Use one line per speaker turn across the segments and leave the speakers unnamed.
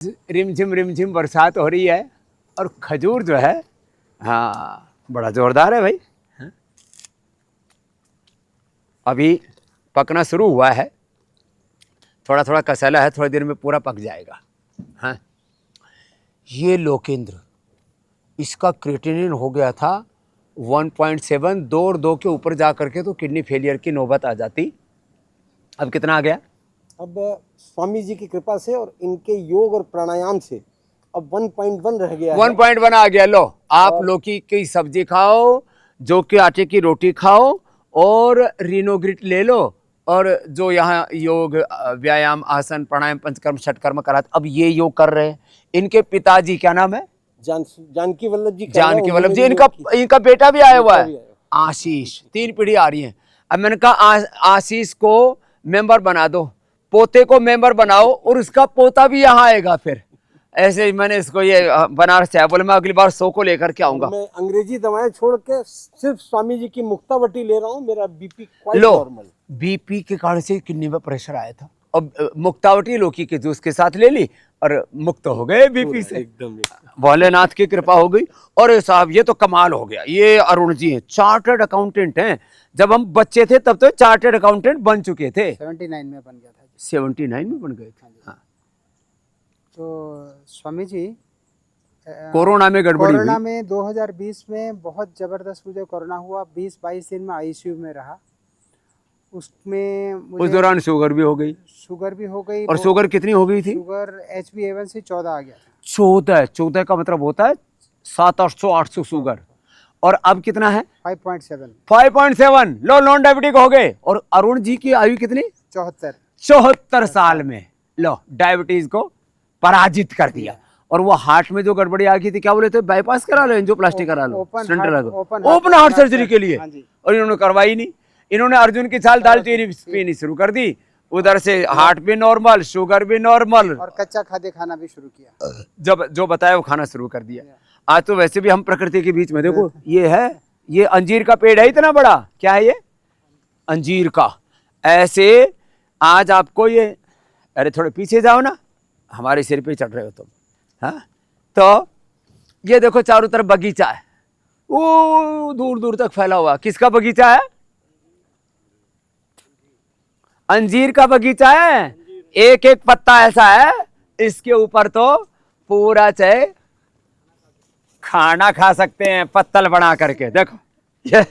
रिमझिम बरसात हो रही है और खजूर जो है, हाँ बड़ा जोरदार है भाई। हाँ? अभी पकना शुरू हुआ है, थोड़ा थोड़ा कसैला है, थोड़ी देर में पूरा पक जाएगा। हाँ, ये लोकेंद्र, इसका क्रिएटिनिन हो गया था 1.7, 2 और 2 के ऊपर जा करके तो किडनी फेलियर की नौबत आ जाती। अब कितना आ गया?
अब स्वामी जी की कृपा से और इनके योग और प्राणायाम से अब 1.1 रह गया है।
1.1 आ गया। लो, आप लौकी की सब्जी खाओ, जौ के आटे की रोटी खाओ और रिनोग्रिट ले लो, और जो यहाँ योग व्यायाम आसन प्राणायाम पंचकर्म षटकर्म कराते, अब ये योग कर रहे हैं। इनके पिताजी क्या नाम है?
जानकी वल्लभ जी।
जानकी वल्लभ जी। इनका बेटा भी आया हुआ है, आशीष। 3 पीढ़ी आ रही है। अब मैंने कहा आशीष को मेंबर बना दो, पोते को मेंबर बनाओ, और उसका पोता भी यहाँ आएगा। फिर ऐसे ही मैंने इसको ये बनारस से बोले मैं अगली बार 100 को लेकर के आऊंगा।
मैं अंग्रेजी दवाएं छोड़ के सिर्फ स्वामी जी की मुक्तावटी ले रहा हूँ। मेरा बीपी क्वाइट नॉर्मल।
बीपी के कारण से किडनी में प्रेशर आया था, अब मुक्तावटी लौकी के जूस के साथ ले ली और मुक्त हो गए बीपी से, एकदम भोलेनाथ की कृपा हो गई। और साहब ये तो कमाल हो गया। ये अरुण जी हैं, चार्टर्ड अकाउंटेंट हैं। जब हम बच्चे थे तब तो चार्टर्ड अकाउंटेंट बन चुके थे।
79 में बन गया था।
79 में बन गए थे। हाँ।
तो स्वामी जी,
कोरोना में गड़बड़ी
कोरोना में 2020 में बहुत जबरदस्त मुझे कोरोना हुआ। 20-22 दिन में आईसीयू में रहा। उसमें
उस दौरान शुगर भी हो गई।
शुगर भी हो गई।
और शुगर कितनी हो गई थी?
शुगर HbA1c 14 आ गया था।
14 का मतलब होता है 700-800 शुगर। और अब कितना है?
5.7।
लो, नॉन डायबिटिक हो गए। और अरुण जी की आयु कितनी? 74 साल में लो डायबिटीज को पराजित कर दिया। और वो हार्ट में जो गड़बड़ी आ गई थी, क्या बोले थे? बाईपास करा लो, एंजियोप्लास्टी करा लो, स्टेंट लगा दो, ओपन हार्ट सर्जरी के लिए। और इन्होंने करवाई नहीं। इन्होंने अर्जुन की छाल दाल पीनी शुरू कर दी। उधर से हार्ट भी नॉर्मल, शुगर भी नॉर्मल,
और कच्चा खाद्य खाना भी शुरू किया।
जब जो बताया वो खाना शुरू कर दिया। आज तो वैसे भी हम प्रकृति के बीच में, देखो ये है, ये अंजीर का पेड़ है इतना बड़ा। क्या है ये? अंजीर का। ऐसे आज आपको ये, अरे थोड़े पीछे जाओ ना, हमारे सिर पे चढ़ रहे हो तुम। हाँ, तो ये देखो चारों तरफ बगीचा है, वो दूर दूर तक फैला हुआ। किसका बगीचा है? अंजीर का बगीचा है। एक एक पत्ता ऐसा है, इसके ऊपर तो पूरा चाहे खाना खा सकते हैं, पत्तल बना करके। देखो ये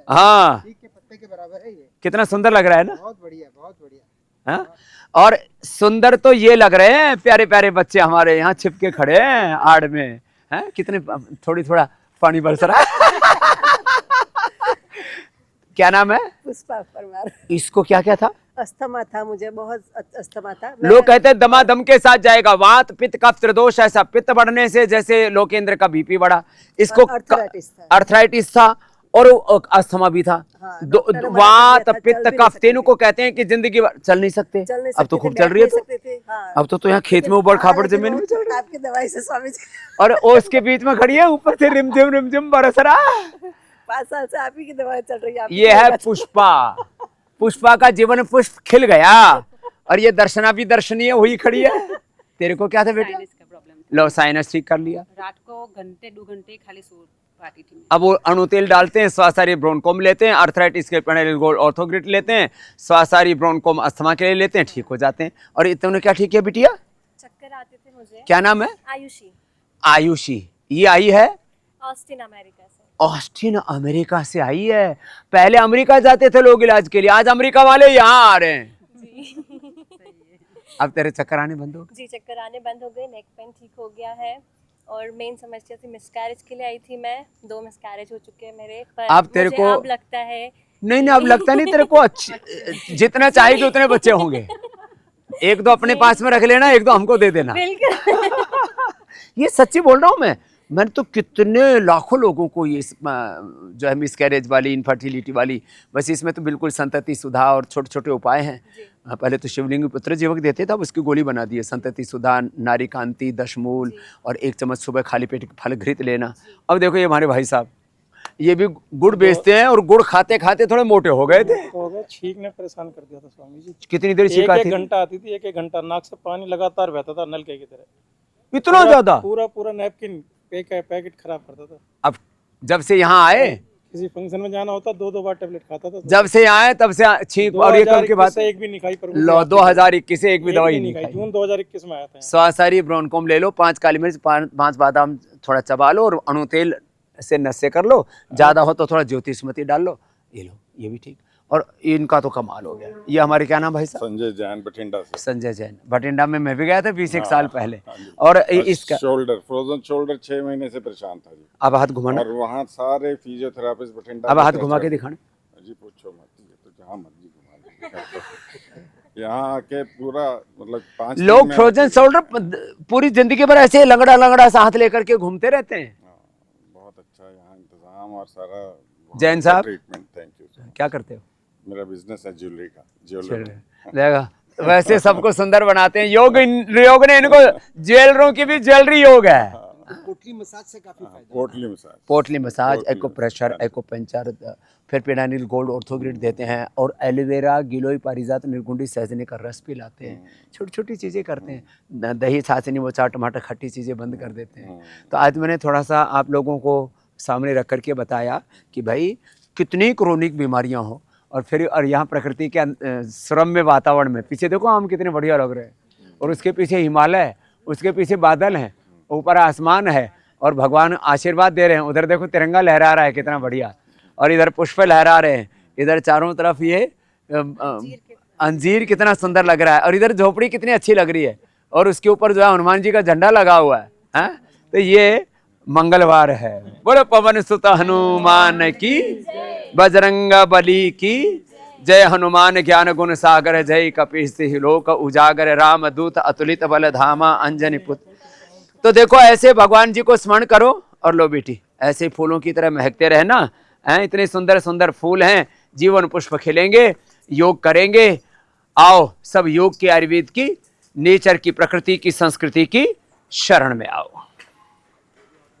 हाँ,
टीक के पत्ते के बराबर है ये।
कितना सुंदर लग रहा है ना?
बहुत बढ़िया, बहुत बढ़िया।
हाँ? और सुंदर तो ये लग रहे हैं, प्यारे प्यारे बच्चे हमारे यहाँ छिपके खड़े हैं आड़ में। हैं? कितने थोड़ा पानी बरस रहा है। क्या नाम है?
पुष्पा परमार।
इसको क्या क्या था?
अस्थमा था, मुझे बहुत अस्थमा था।
लोग कहते हैं दमादम के साथ जाएगा। वात पित्त कफ त्रिदोष, ऐसा पित्त बढ़ने से जैसे लोकेंद्र का बीपी बढ़ा, इसको अर्थराइटिस था और अस्थमा भी था।
हाँ,
वात पित्त कफ तीनों को कहते हैं कि जिंदगी चल नहीं सकते। अब तो खूब चल रही है। तो अब तो यहाँ खेत में ऊबड़ खाबड़ जमीन में चल रही है
आपकी दवाई से स्वामी जी।
और उसके बीच में खड़ी है, ऊपर से रिमझिम बरस रहा।
5 साल से आप ही की दवाई चल रही है।
ये है पुष्पा। पुष्पा का जीवन पुष्प खिल गया। और ये दर्शना भी दर्शनीय हुई खड़ी है। तेरे को क्या था बेटा? लो, साइनस ठीक कर लिया।
रात को घंटे 2 घंटे खाली सो पाती थी।
अब वो अणुतेल डालते हैं, स्वासारी ब्रोनकोम लेते हैं, अर्थराइटिस के पेनेल गोल्ड ऑर्थोग्रिट लेते हैं, स्वासारी ब्रोनकोम अस्थमा के लिए लेते हैं, ठीक हो जाते हैं। और इतने क्या ठीक है बिटिया?
चक्कर आते थे मुझे।
क्या नाम है?
आयुषी।
आयुषी। ये आई है
ऑस्टिन अमेरिका से।
ऑस्टिन अमेरिका से आई है। पहले अमेरिका जाते थे लोग इलाज के लिए, आज अमेरिका वाले यहाँ आ रहे हैं। अब तेरे चक्कर आने बंद हो गए?
जी, चक्कर आने बंद हो गए, नेक पेन ठीक हो गया है। और मेन समस्या थी मिसकैरेज के लिए आई थी मैं। 2 मिसकैरेज हो चुके हैं मेरे। पर
अब तेरे को
अब लगता है
नहीं, अब लगता नहीं तेरे को। अच्छी जितना चाहेगी उतने बच्चे होंगे। 1-2 अपने पास में रख लेना, 1-2 हमको दे देना। ये सच्ची बोल रहा हूँ मैंने तो कितने लाखों लोगों को ये जो है मिसकैरेज वाली, इनफर्टिलिटी वाली, बस इसमें तो बिल्कुल संतति सुधा और छोटे छोटे उपाय हैं। पहले तो शिवलिंग पुत्र जीवक देते थे, अब उसकी गोली बना दी है। संतति सुधा, नारी कांति, 10 मूल और 1 चम्मच सुबह खाली पेट फल घृत लेना। अब देखो ये हमारे भाई साहब ये भी गुड़ बेचते हैं और गुड़ खाते खाते थोड़े मोटे हो गए थे।
तो हो गया, छींक ने परेशान कर दिया था स्वामी जी।
कितनी देर छींक
एक
आती थी?
घंटा आती थी, एक घंटा नाक से पानी लगातार बहता था नलके की तरह।
इतना
पूरा-
ज्यादा?
पूरा नैपकिन पैकेट खराब करता था।
अब जब से यहाँ आए,
किसी फंक्शन में जाना होता 2-2 बार टेबलेट खाता था।
जब से यहाँ आए तब से छींक, और ये कब की बात?
2021 से एक भी नहीं खाई पर
लो 2021 से एक भी दवाई नहीं खाई।
जून 2021 में आया था।
स्वासारी ब्रोनकोम ले लो, 5 काली मिर्च, 5 बादाम थोड़ा चबा लो और अणु तेल से नशे कर लो, ज्यादा हो तो थोड़ा ज्योतिषमती डाल लो, ये लो, ये भी ठीक। और इनका तो कमाल हो गया। ये हमारे क्या नाम भाई साहब?
संजय जैन बठिंडा से।
संजय जैन बठिंडा में मैं भी गया था 20 साल पहले।
हाँ जी।
और इसका
शोल्डर, फ्रोजन शोल्डर 6 महीने से परेशान था जी।
अब हाथ घुमाना,
और वहाँ सारे फिजियोथेरापिस्ट बठिंडा।
अब हाथ घुमा के दिखाना।
जी पूछो मत, ये तो जहाँ मर्जी घुमा लीजिए। यहाँ आके पूरा मतलब 5 दिन
लोग
में-
फ्रोजन शोल्डर पूरी जिंदगी भर ऐसे लंगड़ा लंगड़ा सा हाथ लेकर के घूमते रहते हैं।
हाँ, बहुत अच्छा यहाँ इंतजाम और सारा
जैन साहब
ट्रीटमेंट। Thank you sir.
क्या करते हो?
मेरा बिजनेस है ज्वेलरी का, ज्वेलरी।
देखा, वैसे सबको सुंदर बनाते हैं। योग ने इनको ज्वेलरों की भी ज्वेलरी योग है।
पोटली मसाज से काफी फायदा।
पोटली मसाज,
पोटली मसाज,
पोटली
एको प्रेशर, एको पंचर, फिर पिडानिल गोल्ड ऑर्थोग्रिड देते हैं, और एलोवेरा, गिलोय, पारिजात, निर्गुंडी, सहजने का रस पिलाते हैं। छोटी छोटी चीज़ें करते हैं। दही, छाछनी, मोचा, टमाटर, खट्टी चीज़ें बंद कर देते हैं। तो आज मैंने थोड़ा सा आप लोगों को सामने रख करके बताया कि भाई कितनी क्रोनिक बीमारियां हो, और फिर और यहाँ प्रकृति के श्रम्य वातावरण में, पीछे देखो आम कितने बढ़िया लग रहे हैं, और उसके पीछे हिमालय, उसके पीछे बादल हैं, ऊपर आसमान है, और भगवान आशीर्वाद दे रहे हैं। उधर देखो तिरंगा लहरा रहा है, कितना बढ़िया, और इधर पुष्प लहरा रहे हैं, इधर चारों तरफ ये अंजीर कितना सुंदर लग रहा है, और इधर झोपड़ी कितनी अच्छी लग रही है, और उसके ऊपर जो है हनुमान जी का झंडा लगा हुआ है, हैं? तो ये मंगलवार है। बोलो पवन सुत हनुमान की, बजरंग बली की जय। हनुमान ज्ञान गुण सागर, जय कपीस लोक उजागर, राम दूत अतुलित बल धामा, अंजनी पुत्र। तो देखो ऐसे भगवान जी को स्मरण करो, और लो बेटी ऐसे फूलों की तरह महकते रहना, हैं? इतने सुंदर सुंदर फूल हैं, जीवन पुष्प खिलेंगे, योग करेंगे। आओ सब योग की, आयुर्वेद की, नेचर की, प्रकृति की, संस्कृति की शरण में आओ।